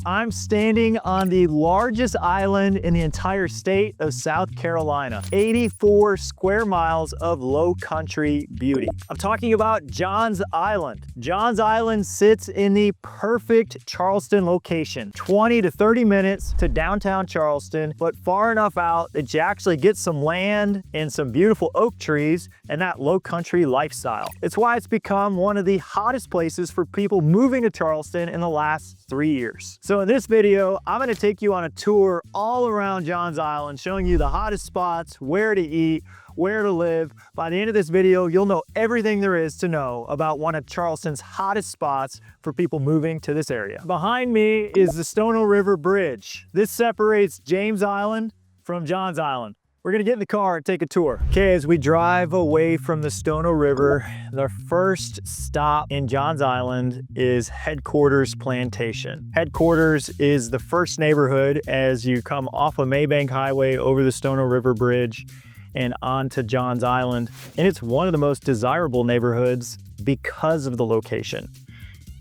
I'm standing on the largest island in the entire state of South Carolina. 84 square miles of low country beauty. I'm talking about Johns Island. Johns Island sits in the perfect Charleston location. 20 to 30 minutes to downtown Charleston, but far enough out that you actually get some land and some beautiful oak trees and that low country lifestyle. It's why it's become one of the hottest places for people moving to Charleston in the last 3 years. So in this video, I'm gonna take you on a tour all around Johns Island, showing you the hottest spots, where to eat, where to live. By the end of this video, you'll know everything there is to know about one of Charleston's hottest spots for people moving to this area. Behind me is the Stono River Bridge. This separates James Island from Johns Island. We're gonna get in the car and take a tour. Okay, as we drive away from the Stono River, the first stop in Johns Island is Headquarters Plantation. Headquarters is the first neighborhood as you come off of Maybank Highway over the Stono River Bridge and onto Johns Island. And it's one of the most desirable neighborhoods because of the location.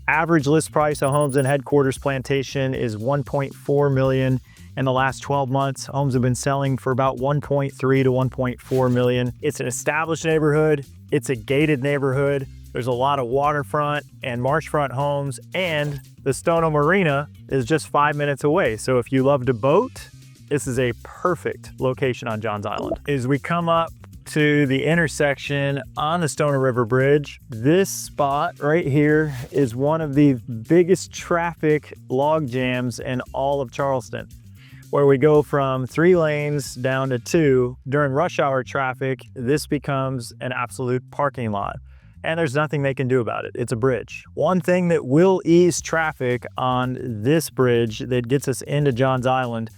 Average list price of homes in Headquarters Plantation is $1.4 million. In the last 12 months, homes have been selling for about 1.3 to 1.4 million. It's an established neighborhood. It's a gated neighborhood. There's a lot of waterfront and marshfront homes, and the Stono Marina is just 5 minutes away. So if you love to boat, this is a perfect location on Johns Island. As we come up to the intersection on the Stono River Bridge, this spot right here is one of the biggest traffic log jams in all of Charleston, where we go from 3 lanes down to 2. During rush hour traffic, this becomes an absolute parking lot. And there's nothing they can do about it. It's a bridge. One thing that will ease traffic on this bridge that gets us into Johns Island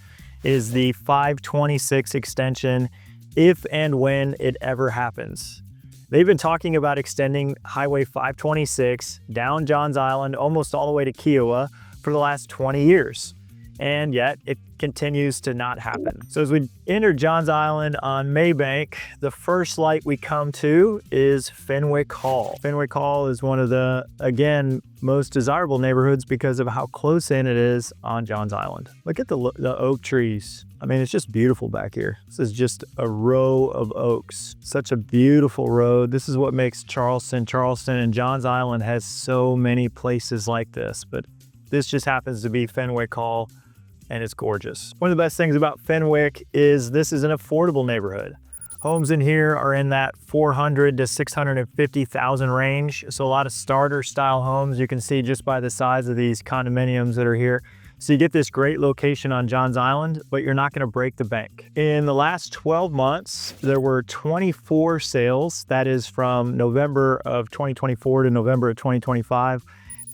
is the 526 extension, if and when it ever happens. They've been talking about extending Highway 526 down Johns Island almost all the way to Kiowa for the last 20 years. And yet it continues to not happen. So as we enter Johns Island on Maybank, the first light we come to is Fenwick Hall. Fenwick Hall is one of the, again, most desirable neighborhoods because of how close in it is on Johns Island. Look at the oak trees. I mean, it's just beautiful back here. This is just a row of oaks. Such a beautiful road. This is what makes Charleston, and Johns Island has so many places like this, but this just happens to be Fenwick Hall. And it's gorgeous. One of the best things about Fenwick is this is an affordable neighborhood. Homes in here are in that 400 to 650,000 range. So a lot of starter style homes you can see just by the size of these condominiums that are here. So you get this great location on Johns Island, but you're not gonna break the bank. In the last 12 months, there were 24 sales. That is from November of 2024 to November of 2025.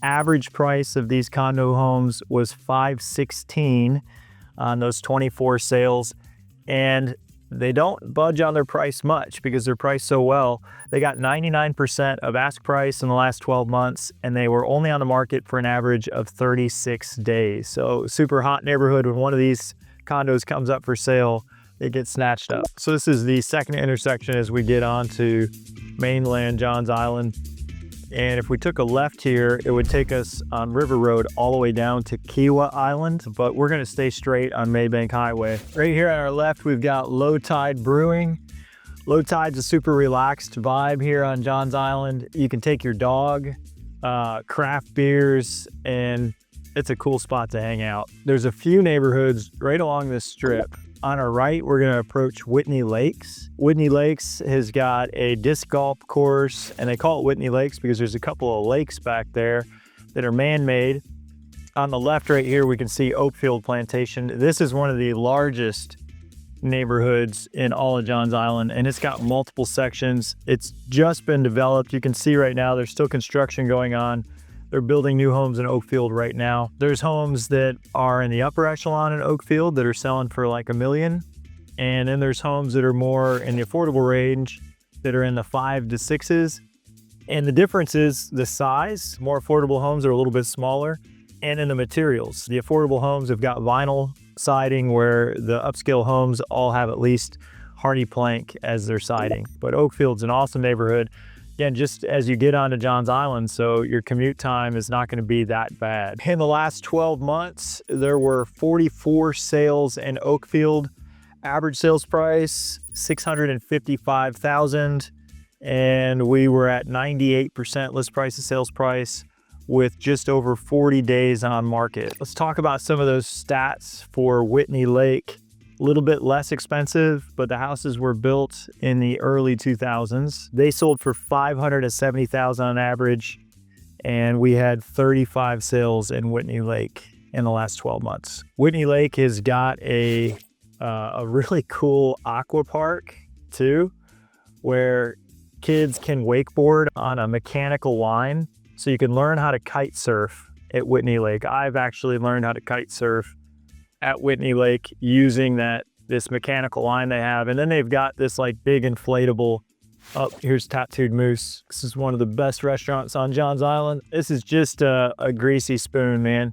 Average price of these condo homes was $516 on those 24 sales, and they don't budge on their price much because they're priced so well. They got 99% of ask price in the last 12 months, and they were only on the market for an average of 36 days. So super hot neighborhood. When one of these condos comes up for sale, it gets snatched up. So this is the second intersection as we get onto mainland Johns Island. And if we took a left here, it would take us on River Road all the way down to Kiowa Island, but we're gonna stay straight on Maybank Highway. Right here on our left, we've got Low Tide Brewing. Low Tide's a super relaxed vibe here on Johns Island. You can take your dog, craft beers, and it's a cool spot to hang out. There's a few neighborhoods right along this strip. On our right, we're gonna approach Whitney Lakes. Whitney Lakes has got a disc golf course, and they call it Whitney Lakes because there's a couple of lakes back there that are man-made. On the left right here, we can see Oakfield Plantation. This is one of the largest neighborhoods in all of Johns Island, and it's got multiple sections. It's just been developed. You can see right now there's still construction going on. They're building new homes in Oakfield right now. There's homes that are in the upper echelon in Oakfield that are selling for like $1 million. And then there's homes that are more in the affordable range that are in the 5 to 6s. And the difference is the size. More affordable homes are a little bit smaller. And in the materials, the affordable homes have got vinyl siding, where the upscale homes all have at least hardy plank as their siding. But Oakfield's an awesome neighborhood. Again, just as you get onto Johns Island, so your commute time is not going to be that bad. In the last 12 months, there were 44 sales in Oakfield. Average sales price, $655,000. And we were at 98% list price to sales price with just over 40 days on market. Let's talk about some of those stats for Whitney Lake. A little bit less expensive, but the houses were built in the early 2000s. They sold for $570,000 on average, and we had 35 sales in Whitney Lake in the last 12 months. Whitney Lake has got a really cool aqua park too, where kids can wakeboard on a mechanical line. So you can learn how to kite surf at Whitney Lake. I've actually learned how to kite surf at Whitney Lake using this mechanical line they have. And then they've got this like big inflatable, here's Tattooed Moose. This is one of the best restaurants on Johns Island. This is just a greasy spoon, man.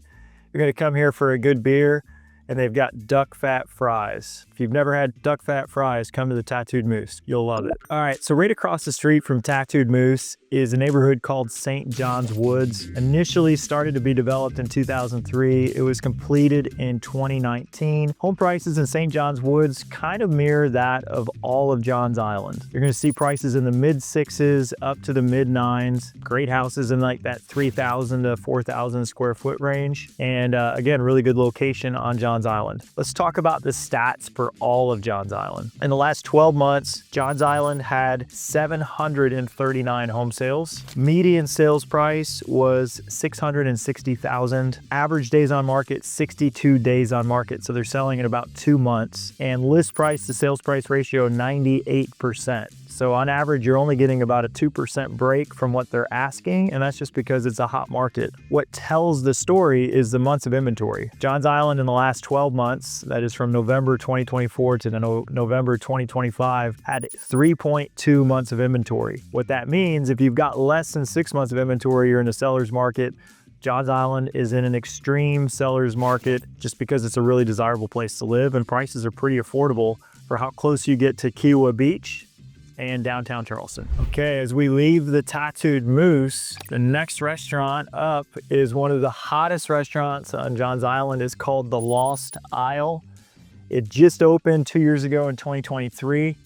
You're gonna come here for a good beer, and they've got duck fat fries. If you've never had duck fat fries, come to the Tattooed Moose. You'll love it. All right, so right across the street from Tattooed Moose is a neighborhood called St. John's Woods. Initially started to be developed in 2003. It was completed in 2019. Home prices in St. John's Woods kind of mirror that of all of Johns Island. You're gonna see prices in the mid sixes up to the mid nines. Great houses in like that 3,000 to 4,000 square foot range. And again, really good location on Johns Island. Let's talk about the stats for all of Johns Island. In the last 12 months, Johns Island had 739 home sales. Median sales price was $660,000. Average days on market, 62 days on market. So they're selling in about 2 months. And list price to sales price ratio, 98%. So on average, you're only getting about a 2% break from what they're asking, and that's just because it's a hot market. What tells the story is the months of inventory. Johns Island in the last 12 months, that is from November 2024 to November 2025, had 3.2 months of inventory. What that means, if you've got less than 6 months of inventory, you're in a seller's market. Johns Island is in an extreme seller's market just because it's a really desirable place to live, and prices are pretty affordable for how close you get to Kiowa Beach and downtown Charleston. Okay, as we leave the Tattooed Moose, the next restaurant up is one of the hottest restaurants on Johns Island. It's called The Lost Isle. It just opened 2 years ago in 2023,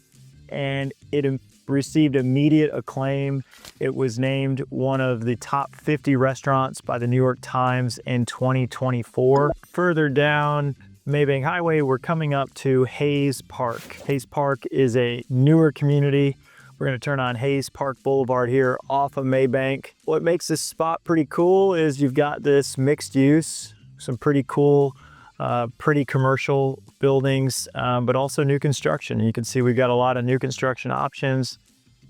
and it received immediate acclaim. It was named one of the top 50 restaurants by the New York Times in 2024. Further down Maybank Highway, we're coming up to Hayes Park. Hayes Park is a newer community. We're gonna turn on Hayes Park Boulevard here off of Maybank. What makes this spot pretty cool is you've got this mixed use, some pretty cool, pretty commercial buildings, but also new construction. You can see we've got a lot of new construction options.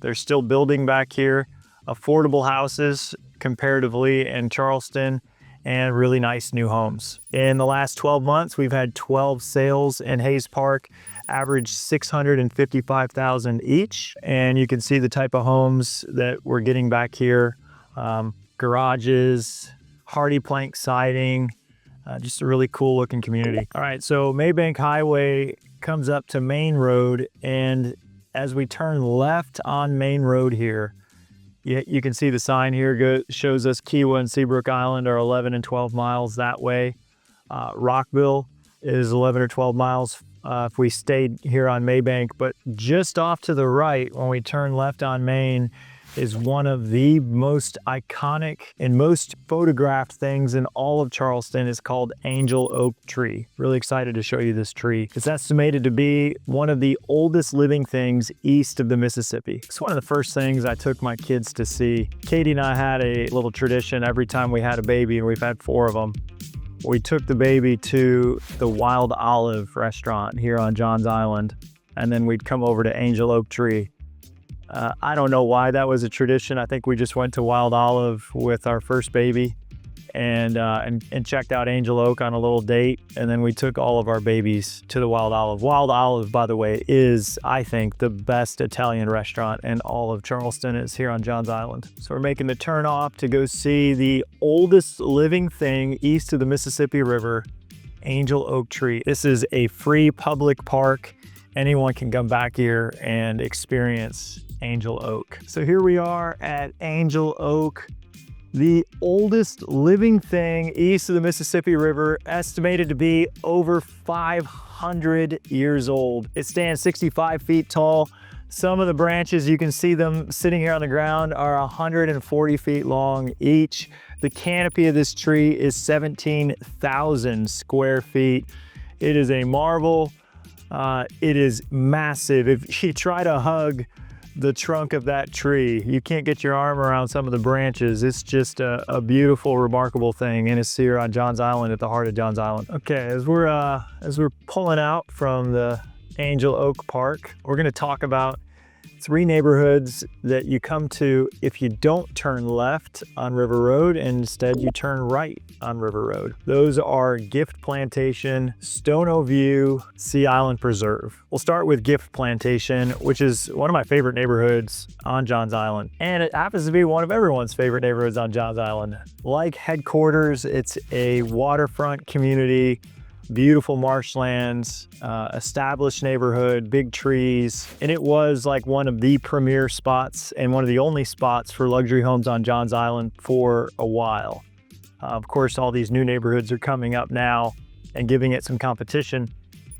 They're still building back here. Affordable houses comparatively in Charleston, and really nice new homes. In the last 12 months, we've had 12 sales in Hayes Park, average $655,000 each. And you can see the type of homes that we're getting back here. Garages, hardy plank siding, just a really cool looking community. All right, so Maybank Highway comes up to Main Road, and as we turn left on Main Road here, you can see the sign here shows us Kiowa and Seabrook Island are 11 and 12 miles that way. Rockville is 11 or 12 miles if we stayed here on Maybank. But just off to the right, when we turn left on Main, is one of the most iconic and most photographed things in all of Charleston. Is called Angel Oak Tree. Really excited to show you this tree. It's estimated to be one of the oldest living things east of the Mississippi. It's one of the first things I took my kids to see. Katie and I had a little tradition every time we had a baby, and we've had 4 of them. We took the baby to the Wild Olive restaurant here on Johns Island, and then we'd come over to Angel Oak Tree. I don't know why that was a tradition. I think we just went to Wild Olive with our first baby and checked out Angel Oak on a little date. And then we took all of our babies to the Wild Olive. Wild Olive, by the way, is, I think, the best Italian restaurant in all of Charleston. Is here on Johns Island. So we're making the turn off to go see the oldest living thing east of the Mississippi River, Angel Oak Tree. This is a free public park. Anyone can come back here and experience Angel Oak. So here we are at Angel Oak, the oldest living thing east of the Mississippi River, estimated to be over 500 years old. It stands 65 feet tall. Some of the branches, you can see them sitting here on the ground, are 140 feet long each. The canopy of this tree is 17,000 square feet. It is a marvel. It is massive. If you try to hug the trunk of that tree, you can't get your arm around some of the branches. It's just a beautiful, remarkable thing, and it's here on Johns Island, at the heart of Johns Island. Okay, as we're pulling out from the Angel Oak Park, we're going to talk about 3 neighborhoods that you come to if you don't turn left on River Road and instead you turn right on River Road. Those are Gift Plantation, Stono View, Sea Island Preserve. We'll start with Gift Plantation, which is one of my favorite neighborhoods on Johns Island. And it happens to be one of everyone's favorite neighborhoods on Johns Island. Like headquarters, it's a waterfront community, beautiful marshlands, established neighborhood, big trees. And it was like one of the premier spots and one of the only spots for luxury homes on Johns Island for a while. Of course, all these new neighborhoods are coming up now and giving it some competition.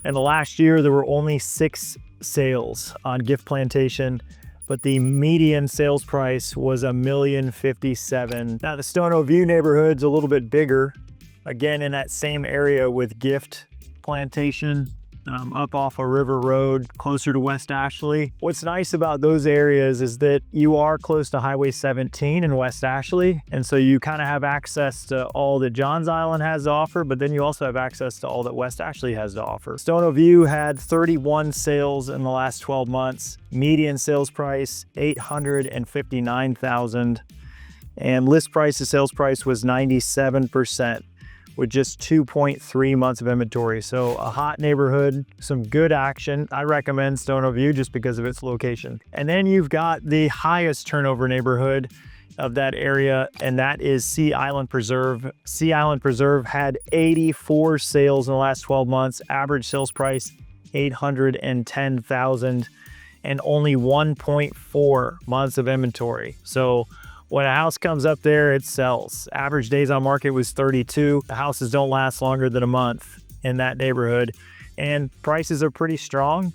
And the last year, there were only 6 sales on Gift Plantation, but the median sales price was $1,057,000. Now, the Stono View neighborhood's a little bit bigger. Again, in that same area with Gift Plantation, up off of River Road, closer to West Ashley. What's nice about those areas is that you are close to Highway 17 in West Ashley, and so you kind of have access to all that Johns Island has to offer, but then you also have access to all that West Ashley has to offer. Stono View had 31 sales in the last 12 months. Median sales price, $859,000, and list price to sales price was 97%. with just 2.3 months of inventory. So a hot neighborhood, some good action. I recommend Stono View just because of its location. And then you've got the highest turnover neighborhood of that area, and that is Sea Island Preserve. Sea Island Preserve had 84 sales in the last 12 months, average sales price $810,000, and only 1.4 months of inventory. So when a house comes up there, it sells. Average days on market was 32. The houses don't last longer than a month in that neighborhood, and prices are pretty strong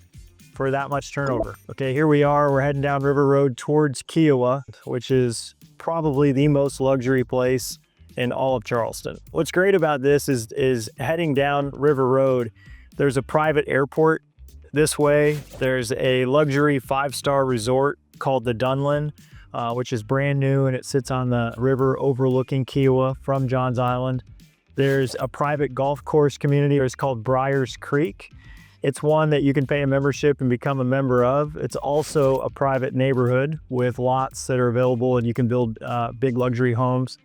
for that much turnover. Okay, here we are. We're heading down River Road towards Kiowa, which is probably the most luxury place in all of Charleston. What's great about this is heading down River Road, there's a private airport this way. There's a luxury 5-star resort called the Dunlin, which is brand new, and it sits on the river overlooking Kiowa from Johns Island. There's a private golf course community. It's called Briars Creek. It's one that you can pay a membership and become a member of. It's also a private neighborhood with lots that are available, and you can build big luxury homes.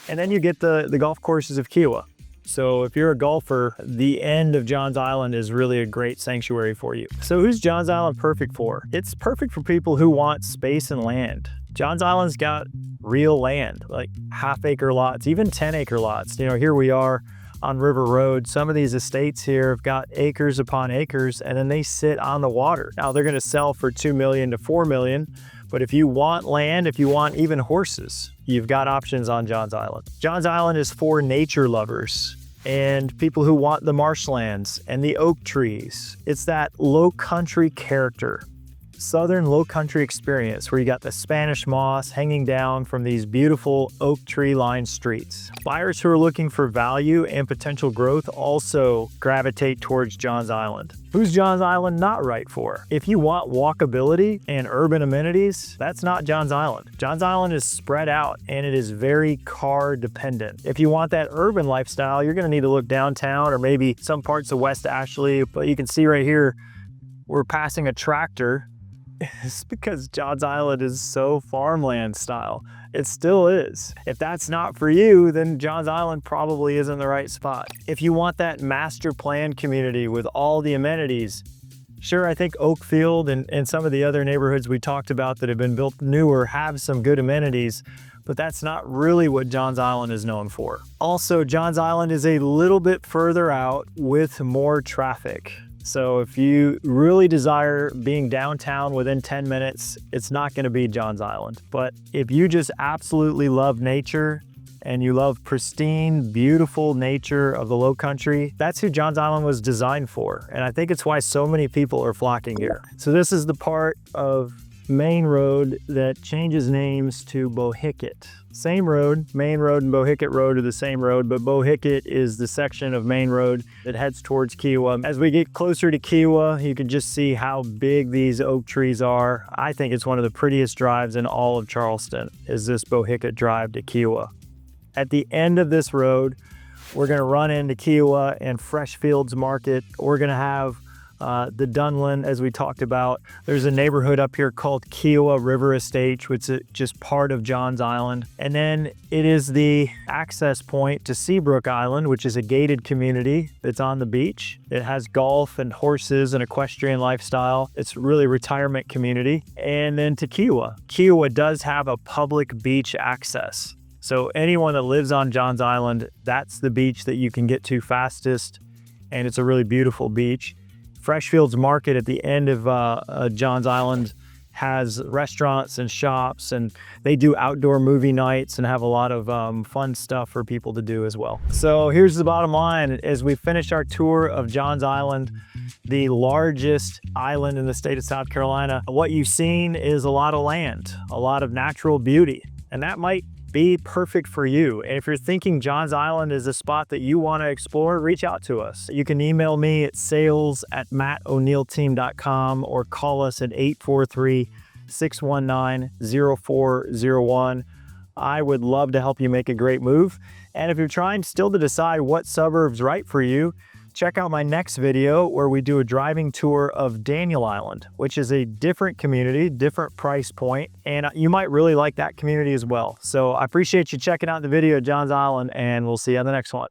And then you get the golf courses of Kiowa. So if you're a golfer, the end of Johns Island is really a great sanctuary for you. So who's Johns Island perfect for? It's perfect for people who want space and land. Johns Island's got real land, like half-acre lots, even 10-acre lots. You know, here we are on River Road. Some of these estates here have got acres upon acres, and then they sit on the water. Now they're gonna sell for $2 million to $4 million, but if you want land, if you want even horses, you've got options on Johns Island. Johns Island is for nature lovers and people who want the marshlands and the oak trees. It's that low country character, southern low country experience where you got the Spanish moss hanging down from these beautiful oak tree lined streets. Buyers who are looking for value and potential growth also gravitate towards Johns Island. Who's Johns Island not right for? If you want walkability and urban amenities, that's not Johns Island. Johns Island is spread out and it is very car dependent. If you want that urban lifestyle, you're gonna need to look downtown or maybe some parts of West Ashley, but you can see right here, we're passing a tractor. It's because Johns Island is so farmland style. It still is. If that's not for you, then Johns Island probably isn't the right spot. If you want that master plan community with all the amenities, sure, I think Oakfield and some of the other neighborhoods we talked about that have been built newer have some good amenities, but that's not really what Johns Island is known for. Also, Johns Island is a little bit further out with more traffic. So if you really desire being downtown within 10 minutes, it's not going to be Johns Island. But if you just absolutely love nature and you love pristine, beautiful nature of the Low Country, that's who Johns Island was designed for. And I think it's why so many people are flocking here. So this is the part of Main Road that changes names to Bohicket. Same road, Main Road and Bohicket Road are the same road, but Bohicket is the section of Main Road that heads towards Kiowa. As we get closer to Kiowa, you can just see how big these oak trees are. I think it's one of the prettiest drives in all of Charleston, is this Bohicket Drive to Kiowa. At the end of this road, we're gonna run into Kiowa and Freshfields Market. We're gonna have the Dunlin, as we talked about. There's a neighborhood up here called Kiowa River Estate, which is just part of Johns Island. And then it is the access point to Seabrook Island, which is a gated community that's on the beach. It has golf and horses and equestrian lifestyle. It's really a retirement community. And then to Kiowa. Kiowa does have a public beach access. So anyone that lives on Johns Island, that's the beach that you can get to fastest. And it's a really beautiful beach. Freshfields Market at the end of Johns Island has restaurants and shops, and they do outdoor movie nights and have a lot of fun stuff for people to do as well. So here's the bottom line. As we finish our tour of Johns Island, the largest island in the state of South Carolina, what you've seen is a lot of land, a lot of natural beauty, and that might be perfect for you. And if you're thinking Johns Island is a spot that you want to explore, reach out to us. You can email me at sales@mattoneilteam.com or call us at 843-619-0401. I would love to help you make a great move. And if you're trying still to decide what suburb's right for you, check out my next video where we do a driving tour of Daniel Island, which is a different community, different price point, and you might really like that community as well. So I appreciate you checking out the video of Johns Island, and we'll see you on the next one.